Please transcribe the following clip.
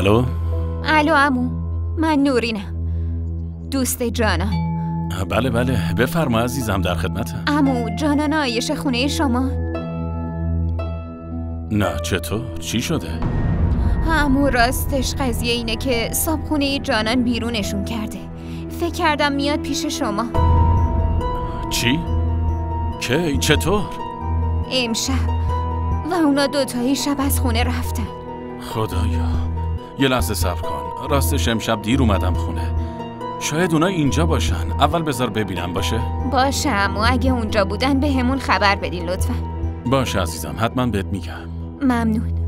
الو عمو، من نورینم، دوست جانان. بله بفرما عزیزم، در خدمتم. عمو، جانان عایشه خونه شما؟ نه چطور؟ چی شده؟ عمو راستش قضیه اینه که صابخونه جانان بیرونشون کرده. فکر کردم میاد پیش شما. چی؟ کی؟ چطور؟ امشب. و اونا دوتایی شب از خونه رفتن. خدایا، یه لحظه صبر کن. راستش امشب دیر اومدم خونه. شاید اونا اینجا باشن. اول بذار ببینم. باشه عمو، اگه اونجا بودن به همون خبر بدین لطفا. باشه عزیزم، حتما بهت میگم. ممنون.